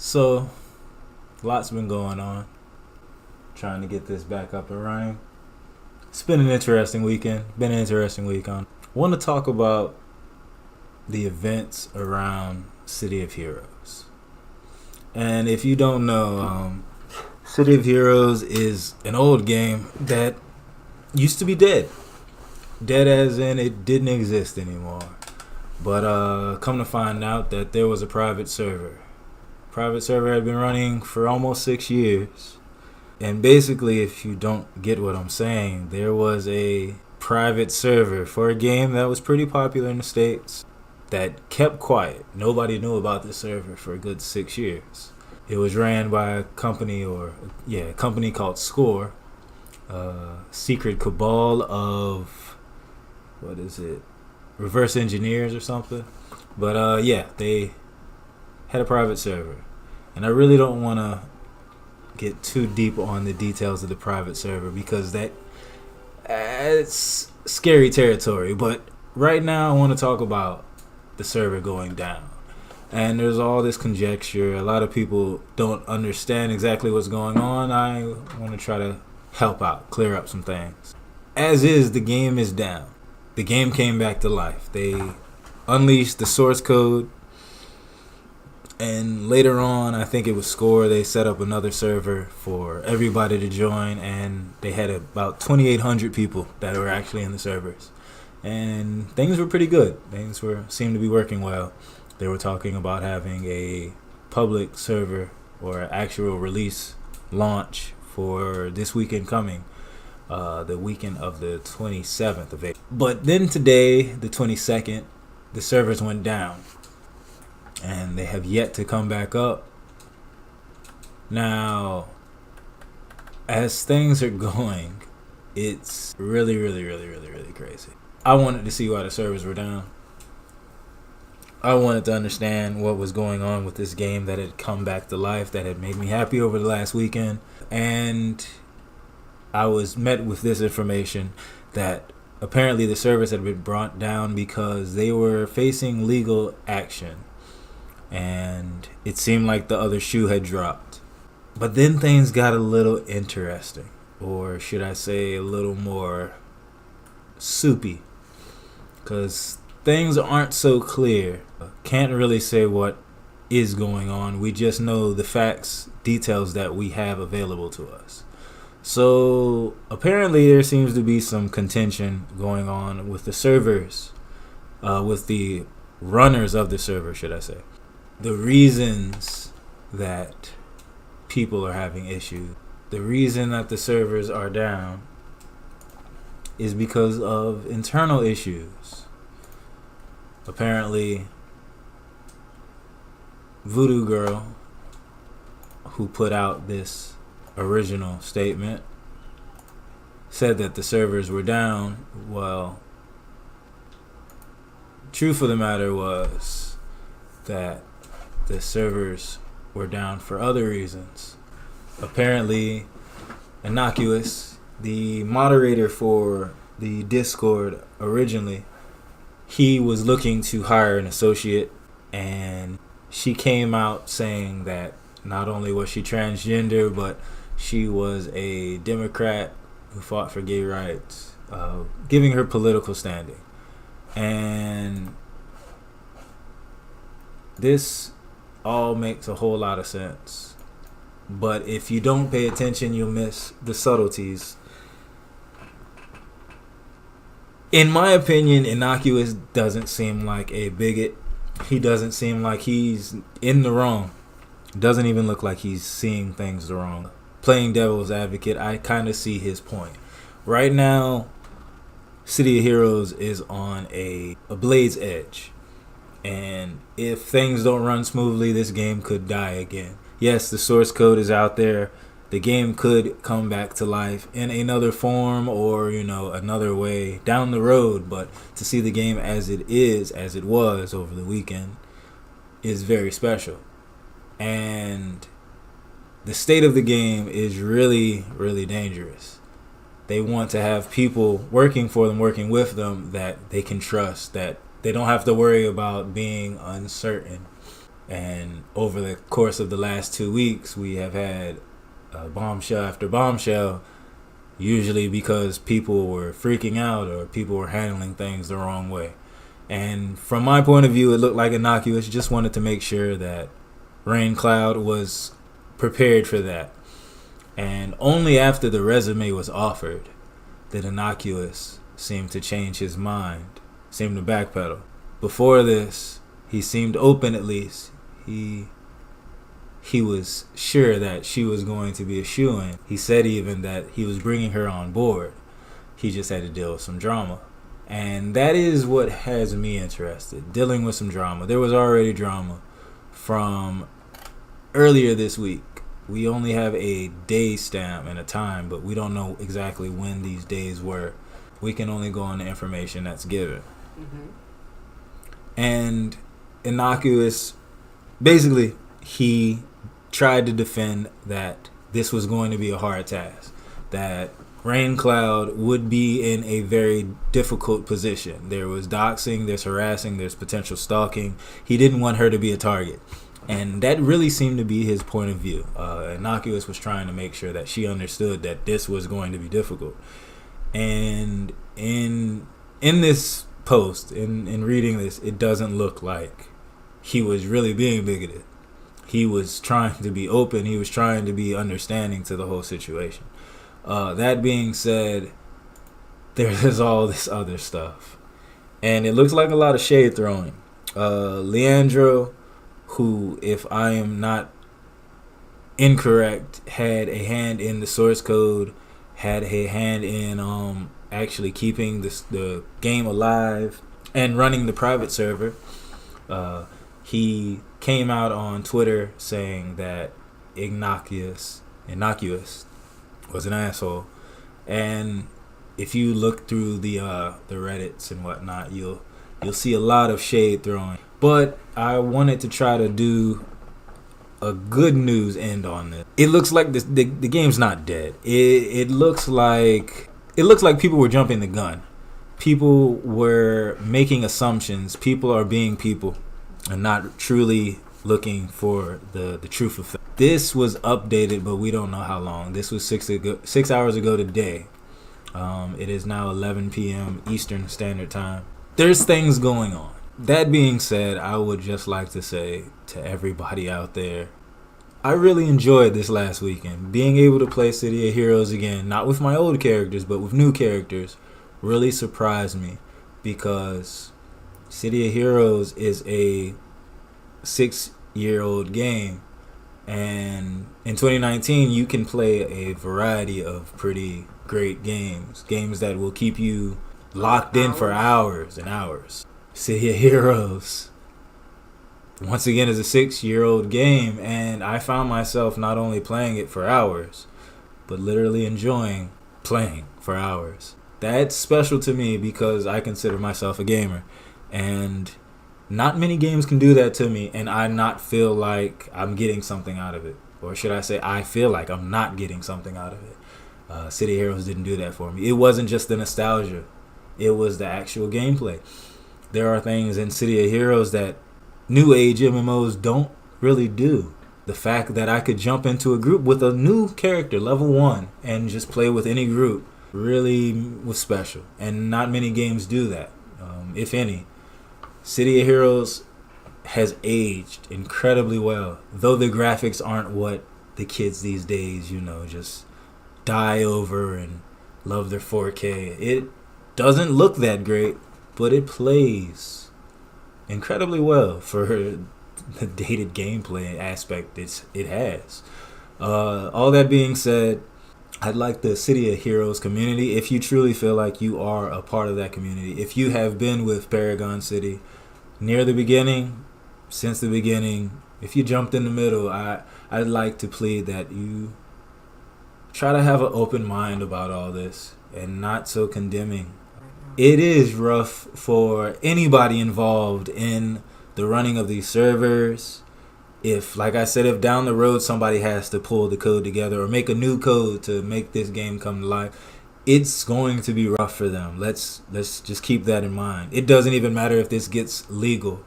So, lots been going on. Trying to get this back up and running. It's been an interesting weekend. Been an interesting week on. I want to talk about the events around City of Heroes. And if you don't know, City of Heroes is an old game that used to be dead. Dead as in it didn't exist anymore. But come to find out that there was a private server. Private server had been running for almost 6 years. And basically, if you don't get what I'm saying, there was a private server for a game that was pretty popular in the States that kept quiet. Nobody knew about this server for a good 6 years. It was ran by a company called S.C.O.R.E, secret cabal of, reverse engineers or something. But they had a private server. And I really don't want to get too deep on the details of the private server because it's scary territory. But right now I want to talk about the server going down. And there's all this conjecture. A lot of people don't understand exactly what's going on. I want to try to help out, clear up some things. As is, the game is down. The game came back to life. They unleashed the source code. And later on, I think it was S.C.O.R.E, they set up another server for everybody to join, and they had about 2,800 people that were actually in the servers. And things were pretty good. Seemed to be working well. They were talking about having a public server or an actual release launch for this weekend coming, the weekend of the 27th of April. But then today, the 22nd, the servers went down. And they have yet to come back up. Now, as things are going, it's really, really, really, really, really crazy. I wanted to see why the servers were down. I wanted to understand what was going on with this game that had come back to life, that had made me happy over the last weekend. And I was met with this information that apparently the servers had been brought down because they were facing legal action. And it seemed like the other shoe had dropped. But then things got a little interesting. Or should I say a little more soupy. Because things aren't so clear. Can't really say what is going on. We just know the facts, details that we have available to us. So apparently there seems to be some contention going on with the servers. With the runners of the server, should I say. The reasons that people are having issues, the reason that the servers are down is because of internal issues. Apparently, Voodoo Girl, who put out this original statement, said that the servers were down. Well, truth of the matter was that the servers were down for other reasons. Apparently, Innocuous, the moderator for the Discord originally, he was looking to hire an associate, and she came out saying that not only was she transgender, but she was a Democrat who fought for gay rights, giving her political standing. And this all makes a whole lot of sense. But if you don't pay attention, you'll miss the subtleties. In my opinion, Innocuous doesn't seem like a bigot. He doesn't seem like he's in the wrong. Doesn't even look like he's seeing things the wrong. Playing devil's advocate, I kind of see his point. Right now, City of Heroes is on a blade's edge. And if things don't run smoothly, this game could die again. Yes, the source code is out there. The game could come back to life in another form or, another way down the road. But to see the game as it is, as it was over the weekend, is very special. And the state of the game is really, really dangerous. They want to have people working for them, working with them that they can trust, that they don't have to worry about being uncertain. And over the course of the last 2 weeks, we have had bombshell after bombshell, usually because people were freaking out or people were handling things the wrong way. And from my point of view, it looked like Innocuous just wanted to make sure that Rain Cloud was prepared for that. And only after the resume was offered did Innocuous seem to change his mind, seemed to backpedal. Before this, he seemed open at least. He was sure that she was going to be a shoo-in. He said even that he was bringing her on board. He just had to deal with some drama. And that is what has me interested, dealing with some drama. There was already drama from earlier this week. We only have a day stamp and a time, but we don't know exactly when these days were. We can only go on the information that's given. Mm-hmm. And Innocuous, basically, he tried to defend that this was going to be a hard task, that Rain Cloud would be in a very difficult position. There was doxing, there's harassing, there's potential stalking. He didn't want her to be a target. And that really seemed to be his point of view. Innocuous was trying to make sure that she understood that this was going to be difficult. And in this post, in reading this, it doesn't look like he was really being bigoted. He was trying to be open. He was trying to be understanding to the whole situation. That being said, there's all this other stuff. And it looks like a lot of shade throwing. Leandro, who, if I am not incorrect, had a hand in the source code, had a hand in actually keeping the game alive and running the private server. He came out on Twitter saying that Innocuous was an asshole. And if you look through the Reddits and whatnot, you'll see a lot of shade throwing. But I wanted to try to do a good news end on this. It looks like the game's not dead. It looks like people were jumping the gun. People were making assumptions. People are being people and not truly looking for the truth of things. This was updated, but we don't know how long. This was 6 hours ago today. It is now 11 p.m. Eastern Standard Time. There's things going on. That being said, I would just like to say to everybody out there, I really enjoyed this last weekend. Being able to play City of Heroes again, not with my old characters, but with new characters, really surprised me, because City of Heroes is a 6-year-old game, and in 2019 you can play a variety of pretty great games that will keep you locked in for hours and hours. City of Heroes, once again, is a 6-year-old game, and I found myself not only playing it for hours, but literally enjoying playing for hours. That's special to me because I consider myself a gamer, and not many games can do that to me and I not feel like I'm getting something out of it. Or should I say, I feel like I'm not getting something out of it. City of Heroes didn't do that for me. It wasn't just the nostalgia. It was the actual gameplay. There are things in City of Heroes that new age MMOs don't really do. The fact that I could jump into a group with a new character, level 1, and just play with any group really was special. And not many games do that, if any. City of Heroes has aged incredibly well. Though the graphics aren't what the kids these days, just die over and love their 4K. It doesn't look that great, but it plays incredibly well for the dated gameplay aspect it has. All that being said, I'd like the City of Heroes community, if you truly feel like you are a part of that community, if you have been with Paragon City near the beginning, since the beginning, if you jumped in the middle, I'd like to plead that you try to have an open mind about all this and not so condemning. It is rough for anybody involved in the running of these servers. If, like I said, if down the road somebody has to pull the code together or make a new code to make this game come to life, it's going to be rough for them. Let's just keep that in mind. It doesn't even matter if this gets legal.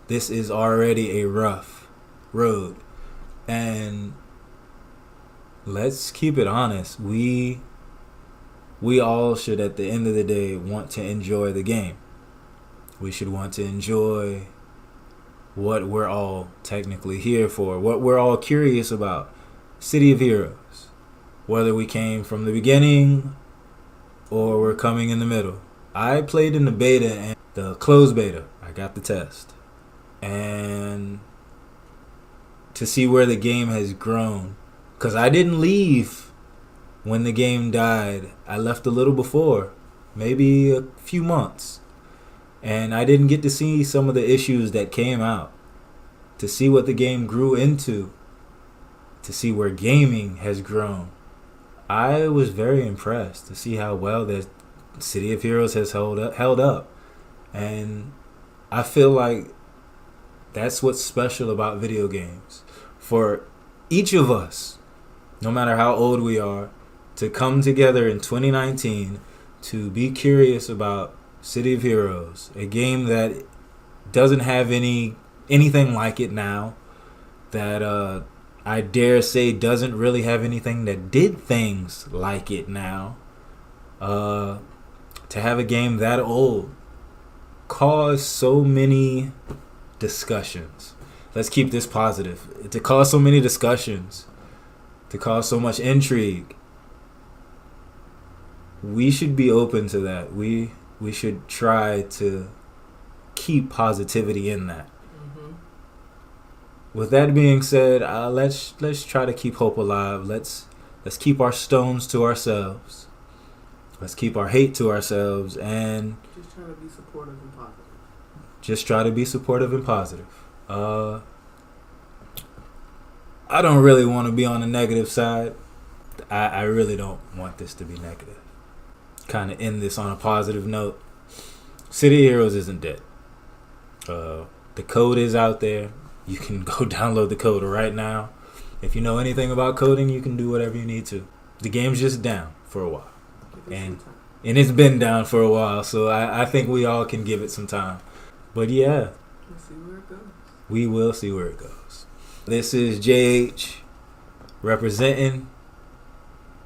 This is already a rough road. And let's keep it honest. We all should, at the end of the day, want to enjoy the game. We should want to enjoy what we're all technically here for, what we're all curious about. City of Heroes. Whether we came from the beginning or we're coming in the middle. I played in the beta and the closed beta. I got the test. And to see where the game has grown. Because I didn't leave when the game died. I left a little before. Maybe a few months. And I didn't get to see some of the issues that came out. To see what the game grew into. To see where gaming has grown. I was very impressed to see how well the City of Heroes has held up. And I feel like that's what's special about video games. For each of us, no matter how old we are, to come together in 2019 to be curious about City of Heroes, a game that doesn't have anything like it now, that I dare say doesn't really have anything that did things like it now. To have a game that old cause so many discussions. Let's keep this positive. To cause so many discussions, to cause so much intrigue, we should be open to that. We should try to keep positivity in that. With that being said, let's try to keep hope alive. Let's keep our stones to ourselves. Let's keep our hate to ourselves, and just try to be supportive and positive. Just try to be supportive and positive. I don't really want to be on the negative side. I really don't want this to be negative. Kind of end this on a positive note. City of Heroes isn't dead. The code is out there. You can go download the code right now. If you know anything about coding, you can do whatever you need to. The game's just down for a while. And it's been down for a while, so I think we all can give it some time. But yeah. We'll see where it goes. We will see where it goes. This is JH representing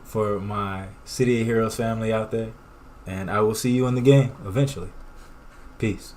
for my City of Heroes family out there. And I will see you in the game eventually. Peace.